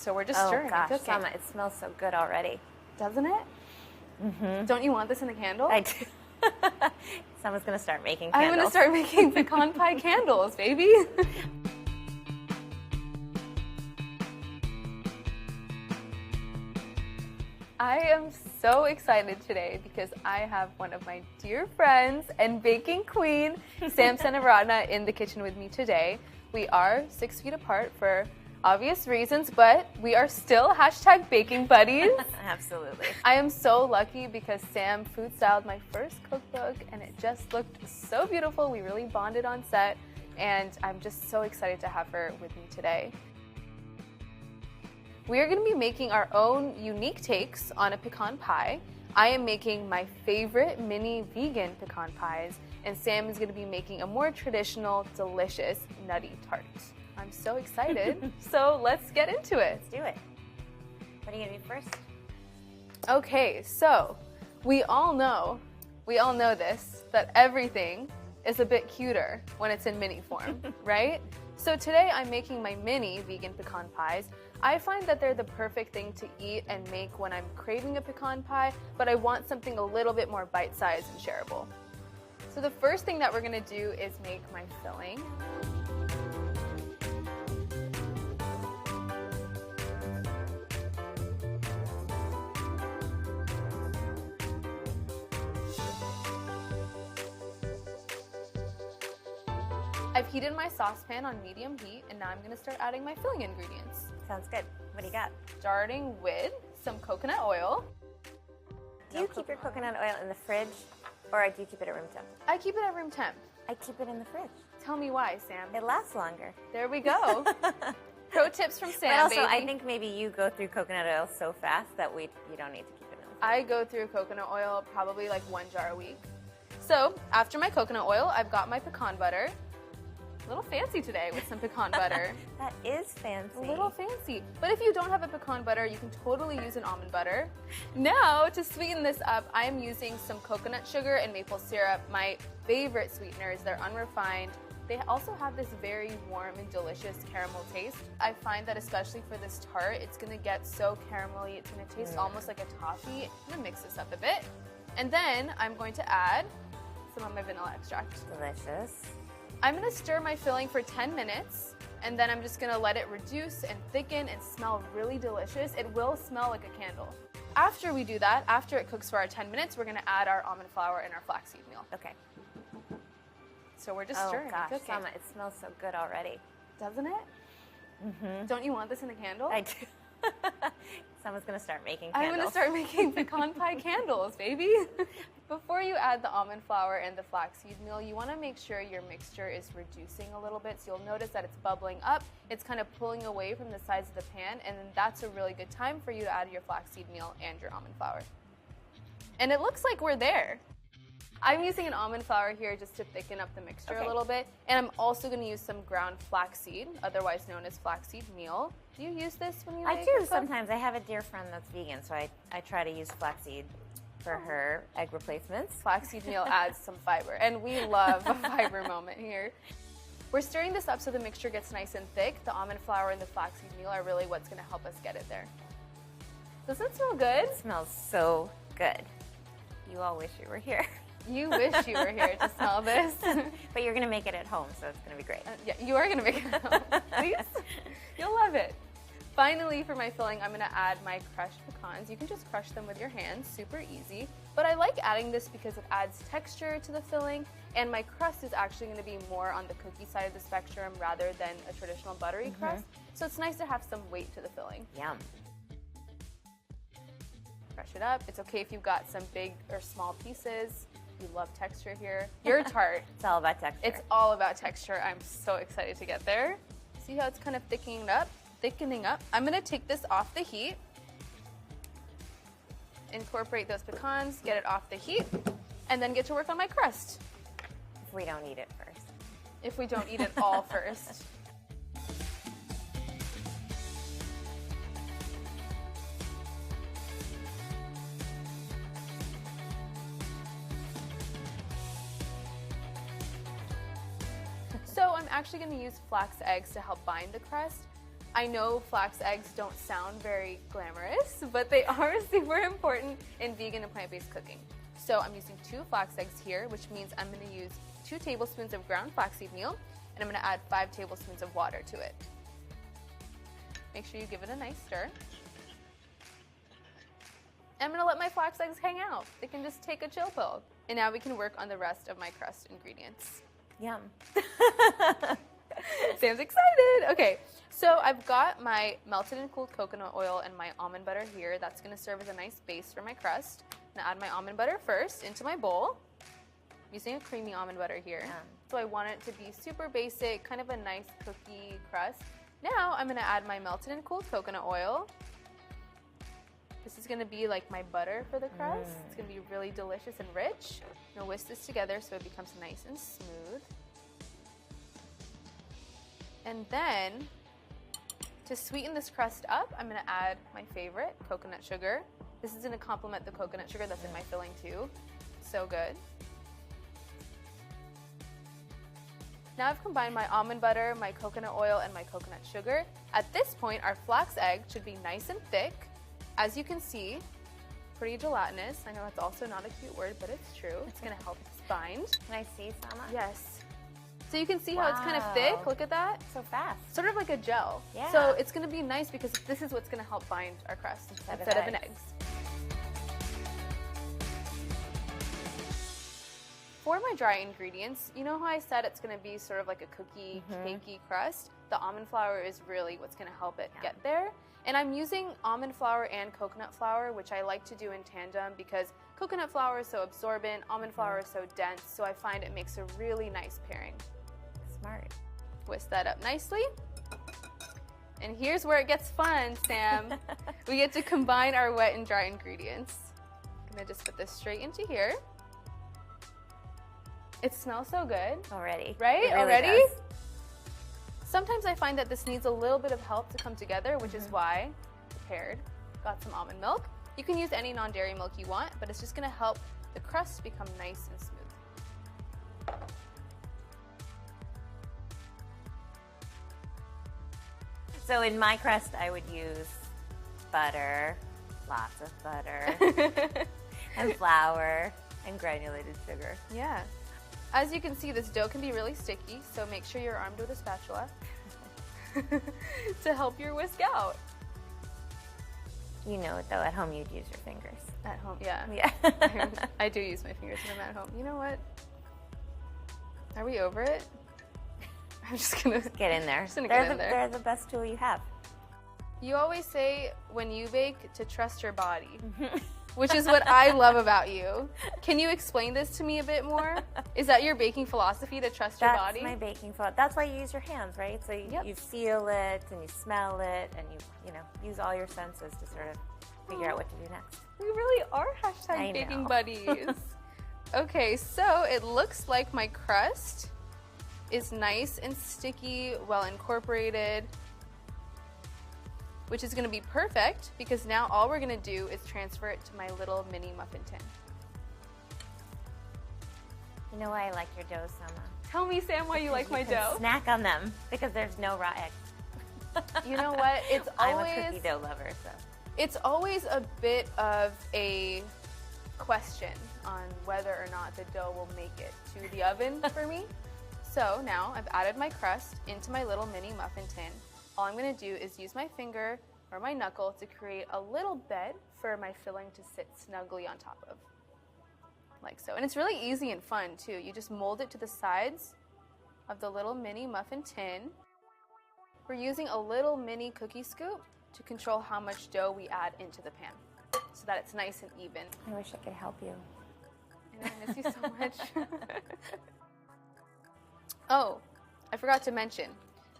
So we're just stirring and cooking. Samah, it smells so good already. Doesn't it? Mm-hmm. Don't you want this in a candle? I do. Samah's going to start making candles. I'm going to start making pecan pie candles, baby. I am so excited today because I have one of my dear friends and baking queen, Samantha Seneviratne, in the kitchen with me today. We are 6 feet apart for obvious reasons, but we are still #baking buddies. Absolutely. I am so lucky because Sam food styled my first cookbook and it just looked so beautiful. We really bonded on set and I'm just so excited to have her with me today. We are going to be making our own unique takes on a pecan pie. I am making my favorite mini vegan pecan pies, and Sam is going to be making a more traditional, delicious nutty tart. I'm so excited. So let's get into it. Let's do it. What are you going to do first? Okay, so we all know this, that everything is a bit cuter when it's in mini form, right? So today I'm making my mini vegan pecan pies. I find that they're the perfect thing to eat and make when I'm craving a pecan pie, but I want something a little bit more bite-sized and shareable. So the first thing that we're gonna do is make my filling. I've heated my saucepan on medium heat, and now I'm gonna start adding my filling ingredients. Sounds good. What do you got? Starting with some coconut oil. Do you keep your coconut oil in the fridge, or do you keep it at room temp? I keep it at room temp. I keep it in the fridge. Tell me why, Sam. It lasts longer. There we go. Pro tips from Sam, but also, baby. I think maybe you go through coconut oil so fast that you don't need to keep it in the fridge. I go through coconut oil probably like 1 jar a week. So after my coconut oil, I've got my pecan butter. A little fancy today with some pecan butter. That is fancy. A little fancy. But if you don't have a pecan butter, you can totally use an almond butter. Now, to sweeten this up, I am using some coconut sugar and maple syrup, my favorite sweeteners. They're unrefined. They also have this very warm and delicious caramel taste. I find that especially for this tart, it's gonna get so caramelly, it's gonna taste almost like a toffee. I'm gonna mix this up a bit. And then I'm going to add some of my vanilla extract. Delicious. I'm gonna stir my filling for 10 minutes, and then I'm just gonna let it reduce and thicken and smell really delicious. It will smell like a candle. After we do that, after it cooks for our 10 minutes, we're gonna add our almond flour and our flaxseed meal. Okay. So we're just stirring and cooking. Samah, it smells so good already. Doesn't it? Mm-hmm. Don't you want this in a candle? I do. Samah's gonna start making candles. I'm gonna start making pecan pie candles, baby. Before you add the almond flour and the flaxseed meal, you want to make sure your mixture is reducing a little bit. So you'll notice that it's bubbling up. It's kind of pulling away from the sides of the pan, and then that's a really good time for you to add your flaxseed meal and your almond flour. And it looks like we're there. I'm using an almond flour here just to thicken up the mixture a little bit. And I'm also going to use some ground flaxseed, otherwise known as flaxseed meal. Do you use this when you make I do sometimes. I have a dear friend that's vegan, so I try to use flaxseed for her egg replacements. Flaxseed meal adds some fiber, and we love a fiber moment here. We're stirring this up so the mixture gets nice and thick. The almond flour and the flaxseed meal are really what's going to help us get it there. Doesn't it smell good? It smells so good. You all wish you were here. You wish you were here to smell this. But you're going to make it at home, so it's going to be great. Yeah, you are going to make it at home. Please? You'll love it. Finally, for my filling, I'm going to add my crushed pecans. You can just crush them with your hands, super easy. But I like adding this because it adds texture to the filling, and my crust is actually going to be more on the cookie side of the spectrum rather than a traditional buttery crust. So it's nice to have some weight to the filling. Yum. Crush it up. It's okay if you've got some big or small pieces. You love texture here. Your tart. It's all about texture. It's all about texture. I'm so excited to get there. See how it's kind of thickening up? I'm gonna take this off the heat, incorporate those pecans, get it off the heat, and then get to work on my crust. If we don't eat it first. If we don't eat it all first. So I'm actually going to use flax eggs to help bind the crust. I know flax eggs don't sound very glamorous, but they are super important in vegan and plant-based cooking. So I'm using 2 flax eggs here, which means I'm going to use 2 tablespoons of ground flaxseed meal, and I'm going to add 5 tablespoons of water to it. Make sure you give it a nice stir. I'm going to let my flax eggs hang out. They can just take a chill pill. And now we can work on the rest of my crust ingredients. Yum. Sam's excited. Okay, so I've got my melted and cooled coconut oil and my almond butter here. That's going to serve as a nice base for my crust. I'm going to add my almond butter first into my bowl. I'm using a creamy almond butter here. Yum. So I want it to be super basic, kind of a nice cookie crust. Now I'm going to add my melted and cooled coconut oil. This is going to be like my butter for the crust. It's going to be really delicious and rich. I'm going to whisk this together so it becomes nice and smooth. And then, to sweeten this crust up, I'm going to add my favorite, coconut sugar. This is going to complement the coconut sugar that's in my filling too. So good. Now I've combined my almond butter, my coconut oil, and my coconut sugar. At this point, our flax egg should be nice and thick. As you can see, pretty gelatinous. I know it's also not a cute word, but it's true. It's going to help us bind. Can I see, Samah? Yes. So you can see how it's kind of thick. Look at that. So fast. Sort of like a gel. Yeah. So it's going to be nice because this is what's going to help bind our crust instead of an egg. For my dry ingredients, you know how I said it's going to be sort of like a cookie, cakey crust? The almond flour is really what's going to help it get there. And I'm using almond flour and coconut flour, which I like to do in tandem because coconut flour is so absorbent, almond flour is so dense, so I find it makes a really nice pairing. Smart. Whisk that up nicely. And here's where it gets fun, Sam. We get to combine our wet and dry ingredients. I'm going to just put this straight into here. It smells so good. Already. Right? It really Already? does. Sometimes I find that this needs a little bit of help to come together, which is why I prepared. Got some almond milk. You can use any non-dairy milk you want, but it's just going to help the crust become nice and smooth. So in my crust, I would use butter, lots of butter, and flour, and granulated sugar. Yeah. As you can see, this dough can be really sticky, so make sure you're armed with a spatula to help your whisk out. You know it, though, at home you'd use your fingers. At home, yeah. Yeah. I do use my fingers when I'm at home. You know what? Are we over it? I'm just gonna Get in there. Just gonna get in there. They're the best tool you have. You always say when you bake to trust your body, which is what I love about you. Can you explain this to me a bit more? Is that your baking philosophy, to trust your body? That's my baking philosophy. That's why you use your hands, right? So you feel it and you smell it and you use all your senses to sort of figure out what to do next. We really are hashtag baking buddies. Okay, so it looks like my crust is nice and sticky, well incorporated, which is going to be perfect because now all we're going to do is transfer it to my little mini muffin tin. You know why I like your dough, Samah? Tell me, Sam, why you like my dough. Snack on them because there's no raw eggs. You know what? It's always I'm a cookie dough lover, so. It's always a bit of a question on whether or not the dough will make it to the oven for me. So now I've added my crust into my little mini muffin tin. All I'm going to do is use my finger or my knuckle to create a little bed for my filling to sit snugly on top of, like so. And it's really easy and fun too. You just mold it to the sides of the little mini muffin tin. We're using a little mini cookie scoop to control how much dough we add into the pan so that it's nice and even. I wish I could help you. I know, I miss you so much. Oh, I forgot to mention,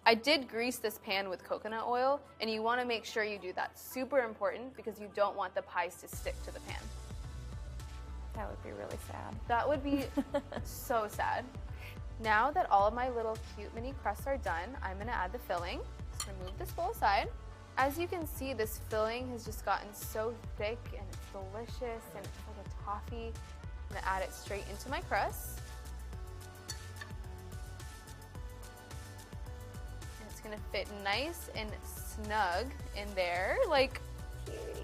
I did grease this pan with coconut oil, and you want to make sure you do that. Super important because you don't want the pies to stick to the pan. That would be really sad. That would be so sad. Now that all of my little cute mini crusts are done, I'm going to add the filling. Just going to move this bowl aside. As you can see, this filling has just gotten so thick and it's delicious and it's like a toffee. I'm going to add it straight into my crust. And it's going to fit nice and snug in there. Like,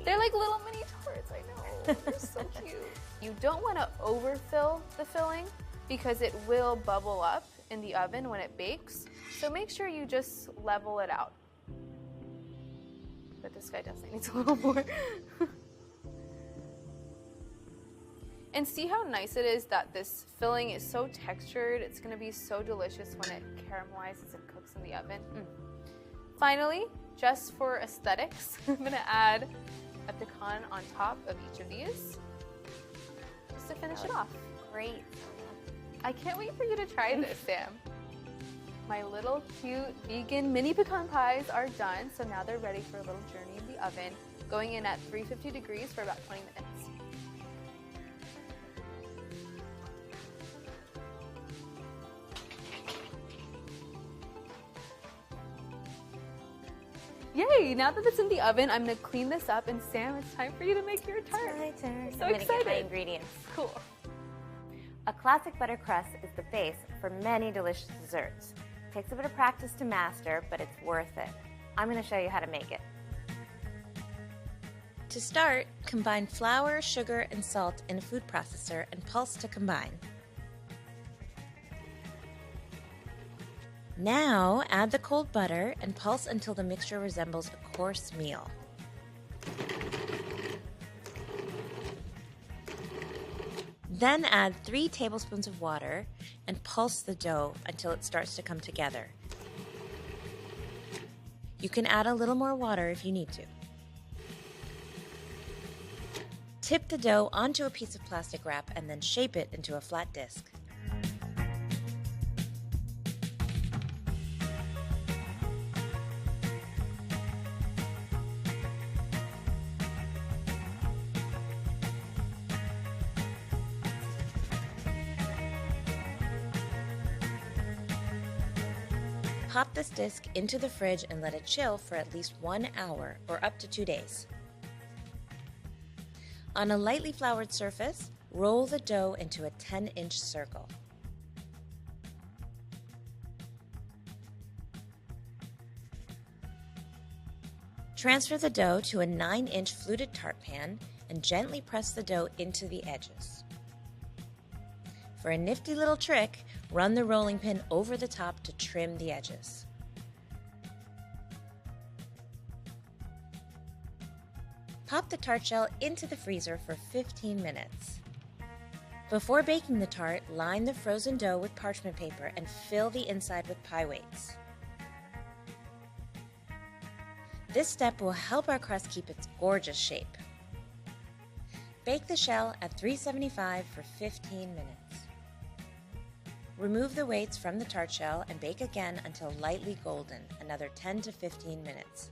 they're like little mini tarts, I know. They're so cute. You don't want to overfill the filling because it will bubble up in the oven when it bakes. So make sure you just level it out. But this guy definitely needs a little more. And see how nice it is that this filling is so textured. It's going to be so delicious when it caramelizes and cooks in the oven. Finally, just for aesthetics, I'm going to add a pecan on top of each of these just to finish it off. Great. I can't wait for you to try this, Sam. My little cute vegan mini pecan pies are done, so now they're ready for a little journey in the oven, going in at 350 degrees for about 20 minutes. Yay! Now that it's in the oven, I'm gonna clean this up, and Sam, it's time for you to make your tart. It's my turn. So I'm excited. gonna get my ingredients. Cool. A classic butter crust is the base for many delicious desserts. It takes a bit of practice to master, but it's worth it. I'm gonna show you how to make it. To start, combine flour, sugar, and salt in a food processor and pulse to combine. Now, add the cold butter and pulse until the mixture resembles a coarse meal. Then add 3 tablespoons of water and pulse the dough until it starts to come together. You can add a little more water if you need to. Tip the dough onto a piece of plastic wrap and then shape it into a flat disc. Pop this disc into the fridge and let it chill for at least 1 hour or up to 2 days. On a lightly floured surface, roll the dough into a 10-inch circle. Transfer the dough to a 9-inch fluted tart pan and gently press the dough into the edges. For a nifty little trick, run the rolling pin over the top to trim the edges. Pop the tart shell into the freezer for 15 minutes. Before baking the tart, line the frozen dough with parchment paper and fill the inside with pie weights. This step will help our crust keep its gorgeous shape. Bake the shell at 375 for 15 minutes. Remove the weights from the tart shell and bake again until lightly golden, another 10 to 15 minutes.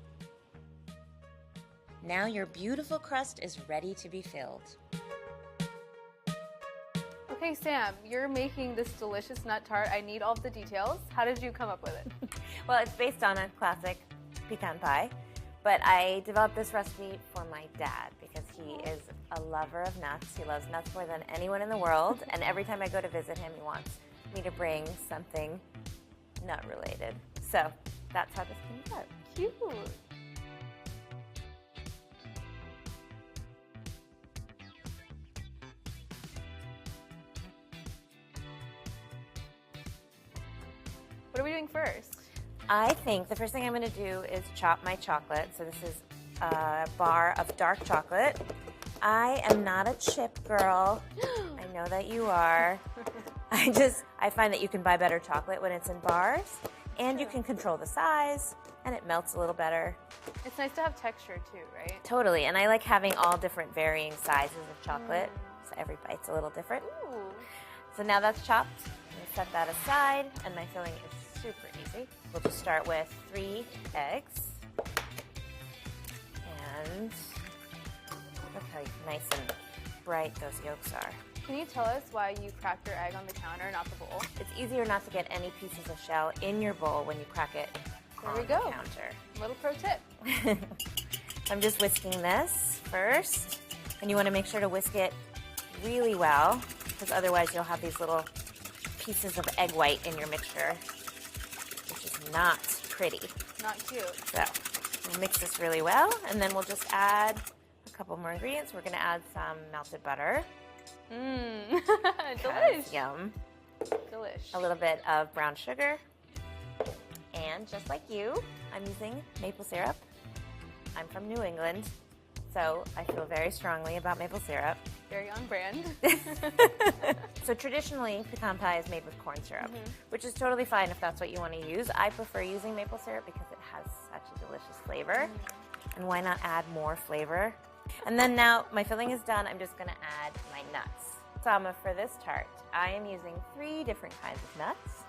Now your beautiful crust is ready to be filled. Okay, Sam, you're making this delicious nut tart. I need all of the details. How did you come up with it? Well, it's based on a classic pecan pie, but I developed this recipe for my dad because he is a lover of nuts. He loves nuts more than anyone in the world, and every time I go to visit him, he wants me to bring something nut related. So that's how this came about. Cute. What are we doing first? I think the first thing I'm going to do is chop my chocolate. So this is a bar of dark chocolate. I am not a chip girl. I know that you are. I find that you can buy better chocolate when it's in bars, and you can control the size, and it melts a little better. It's nice to have texture too, right? Totally, and I like having all different varying sizes of chocolate, so every bite's a little different. Ooh. So now that's chopped, I'm going to set that aside, and my filling is super easy. We'll just start with 3 eggs, and look how nice and bright those yolks are. Can you tell us why you cracked your egg on the counter, not the bowl? It's easier not to get any pieces of shell in your bowl when you crack it on the counter. Little pro tip. I'm just whisking this first, and you want to make sure to whisk it really well, because otherwise you'll have these little pieces of egg white in your mixture, which is not pretty. Not cute. So We'll mix this really well, and then we'll just add a couple more ingredients. We're going to add some melted butter. Mmm, delish. Yum. Delish. A little bit of brown sugar. And just like you, I'm using maple syrup. I'm from New England, so I feel very strongly about maple syrup. Very on brand. So traditionally, pecan pie is made with corn syrup, which is totally fine if that's what you want to use. I prefer using maple syrup because it has such a delicious flavor. And why not add more flavor? And then now my filling is done. I'm just going to add my nuts. Samah, for this tart, I am using 3 different kinds of nuts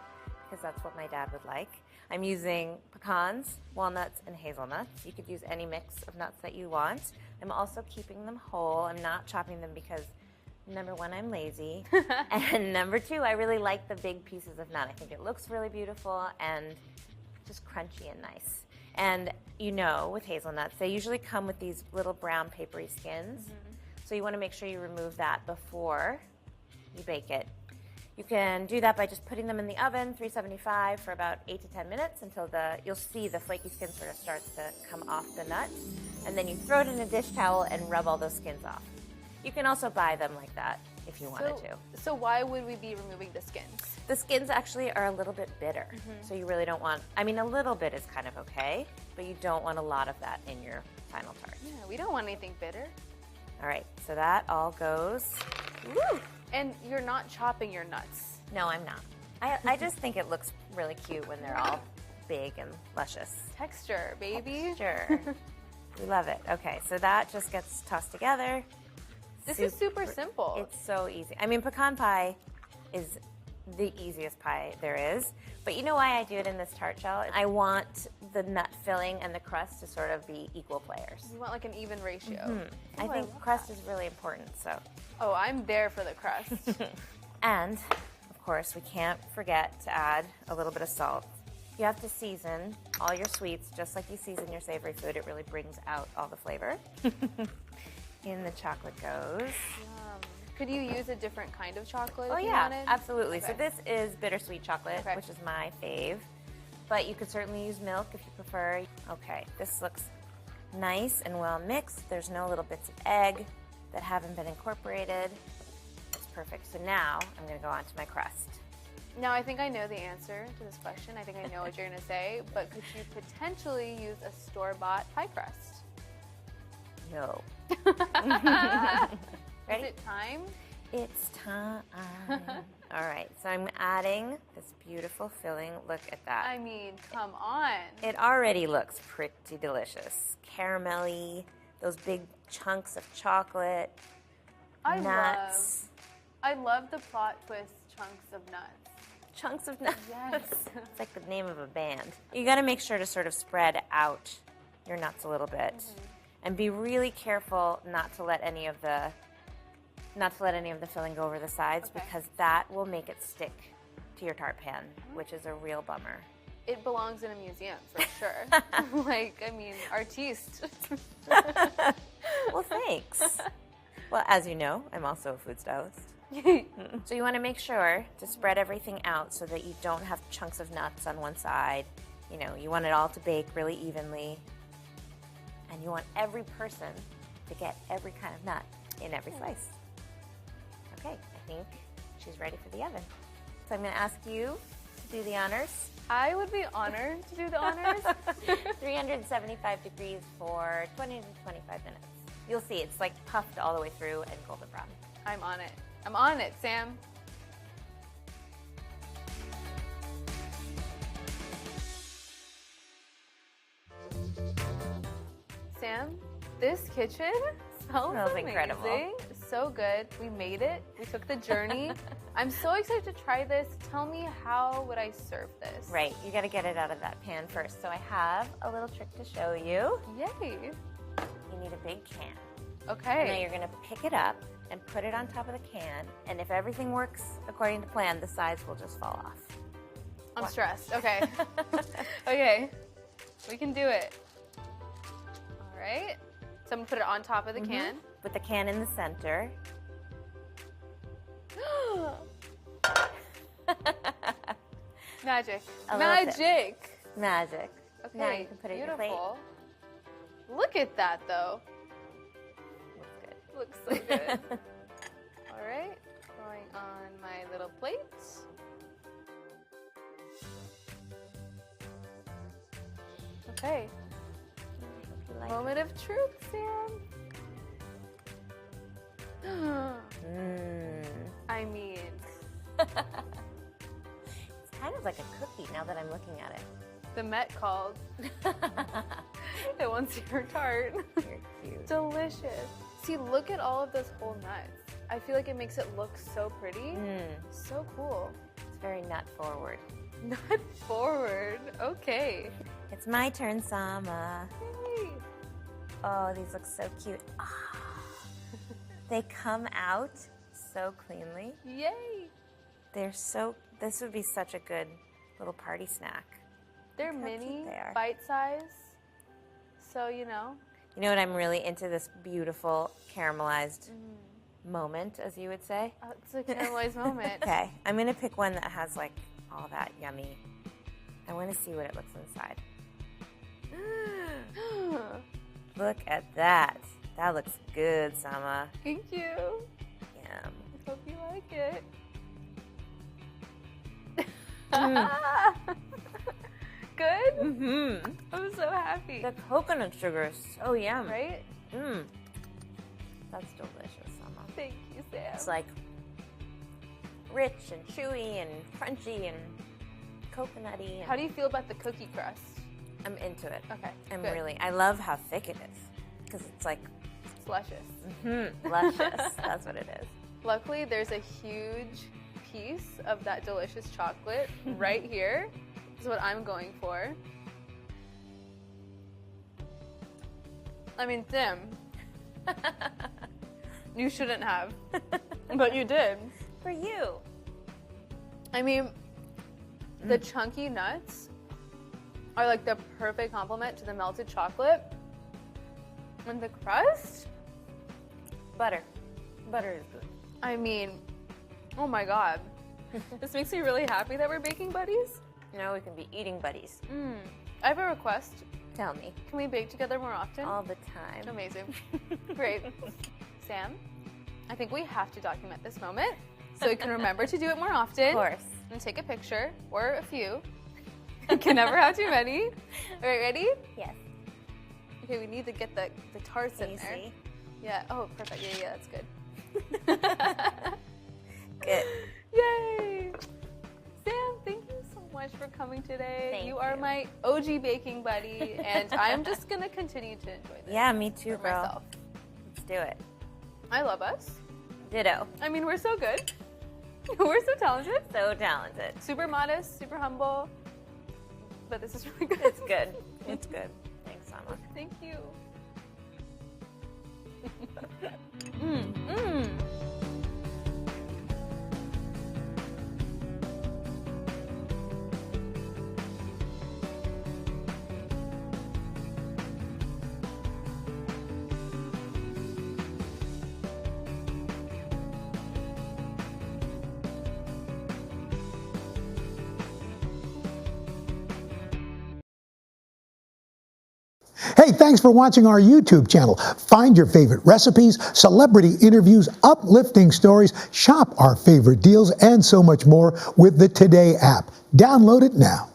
because that's what my dad would like. I'm using pecans, walnuts, and hazelnuts. You could use any mix of nuts that you want. I'm also keeping them whole. I'm not chopping them because, number 1, I'm lazy. And number 2, I really like the big pieces of nut. I think it looks really beautiful and just crunchy and nice. And you know, with hazelnuts, they usually come with these little brown papery skins. So you want to make sure you remove that before you bake it. You can do that by just putting them in the oven, 375, for about 8 to 10 minutes until you'll see the flaky skin sort of starts to come off the nut. And then you throw it in a dish towel and rub all those skins off. You can also buy them like that if you wanted to. So why would we be removing the skins? The skins actually are a little bit bitter. So you really don't want, I mean, a little bit is kind of okay, but you don't want a lot of that in your final tart. Yeah, we don't want anything bitter. All right, so that all goes. Woo! And you're not chopping your nuts. No, I'm not. I just think it looks really cute when they're all big and luscious. Texture, baby. Sure. We love it. Okay, so that just gets tossed together. This is super simple. It's so easy. I mean, pecan pie is the easiest pie there is. But you know why I do it in this tart shell? I want the nut filling and the crust to sort of be equal players. You want like an even ratio. I think crust is really important, so. Oh, I'm there for the crust. And, of course, we can't forget to add a little bit of salt. You have to season all your sweets just like you season your savory food. It really brings out all the flavor. In the chocolate goes. Yum. Could you use a different kind of chocolate if you yeah, wanted? absolutely. Okay. So this is bittersweet chocolate, Okay. which is my fave. But you could certainly use milk if you prefer. Okay, this looks nice and well mixed. There's no little bits of egg that haven't been incorporated. It's perfect. So now I'm going to go on to my crust. Now, I think I know the answer to this question. I think I know what you're going to say. But could you potentially use a store-bought pie crust? No. Is it time? It's time. All right, so I'm adding this beautiful filling. Look at that. I mean, come on. It already looks pretty delicious. Caramelly, those big chunks of chocolate, nuts. I love the plot twist chunks of nuts. Chunks of nuts. Yes. It's like the name of a band. You got to make sure to sort of spread out your nuts a little bit, and be really careful not to let any of the filling go over the sides, because that will make it stick to your tart pan, which is a real bummer. It belongs in a museum for sure. Like, I mean, artiste. Well, thanks. Well, as you know, I'm also a food stylist. So you want to make sure to spread everything out so that you don't have chunks of nuts on one side. You know, you want it all to bake really evenly. And you want every person to get every kind of nut in every slice. Okay, I think she's ready for the oven. So I'm going to ask you to do the honors. I would be honored to do the honors. 375 degrees for 20 to 25 minutes. You'll see it's like puffed all the way through and golden brown. I'm on it. I'm on it, Sam. Sam, this kitchen smells amazing. Incredible. So good. We made it. We took the journey. I'm so excited to try this. Tell me, how would I serve this? Right, you got to get it out of that pan first. So I have a little trick to show you. Yay. You need a big can. Okay. And now you're going to pick it up and put it on top of the can. And if everything works according to plan, the sides will just fall off. I'm stressed. Okay. Okay. We can do it. All right. So I'm going to put it on top of the can. With the can in the center. Magic. A little Magic. Magic. Okay. Now you can put it in your plate. Beautiful. Look at that, though. Looks good. Looks so good. All right, going on my little plate. Okay. Like Moment of truth, Sam. I mean, It's kind of like a cookie now that I'm looking at it. the Met called. It wants your tart. You're cute. Delicious. See, look at all of those whole nuts. I feel like it makes it look so pretty. So cool. It's very nut forward. Nut forward. Okay. It's my turn, Samah. Yay. Oh, these look so cute. Ah. They come out so cleanly. Yay. They're so, this would be such a good little party snack. They're Look how cute mini, they are. bite size. So, you know. You know what? I'm really into this beautiful caramelized moment, as you would say. Oh, it's a caramelized moment. Okay, I'm going to pick one that has like all that yummy. I want to see what it looks inside. Look at that. That looks good, Samah. Thank you. Yum. I hope you like it. Good? Mm-hmm. I'm so happy. The coconut sugar is so yum. Right? Mmm. That's delicious, Samah. Thank you, Sam. It's like rich and chewy and crunchy and coconutty. How do you feel about the cookie crust? I'm into it. Okay, I'm good. really, I love how thick it is because it's like It's luscious. luscious. That's what it is. Luckily, there's a huge piece of that delicious chocolate right here. This is what I'm going for. I mean, Tim, you shouldn't have, but you did. For you. I mean, the chunky nuts are like the perfect complement to the melted chocolate. And the crust, Butter. Butter is good. I mean, oh my God. This makes me really happy that we're baking buddies. Now we can be eating buddies. I have a request. Tell me. Can we bake together more often? All the time. Amazing. Great. Sam, I think we have to document this moment so we can remember to do it more often. Of course. And take a picture, or a few. You can never have too many. All right, ready? Yes. Okay, we need to get the tarts in there. Easy. Yeah, oh, perfect. Yeah, that's good. Good. Yay! Sam, thank you so much for coming today. Thank you are you. my OG baking buddy, and I'm just going to continue to enjoy this. Yeah, me too, for girl. myself. Let's do it. I love us. Ditto. I mean, we're so good. We're so talented. So talented. Super modest, super humble. But this is really good. It's good. It's good. Thanks, Samah. Thank you. Hey, thanks for watching our YouTube channel. Find your favorite recipes, celebrity interviews, uplifting stories, shop our favorite deals, and so much more with the Today app. Download it now.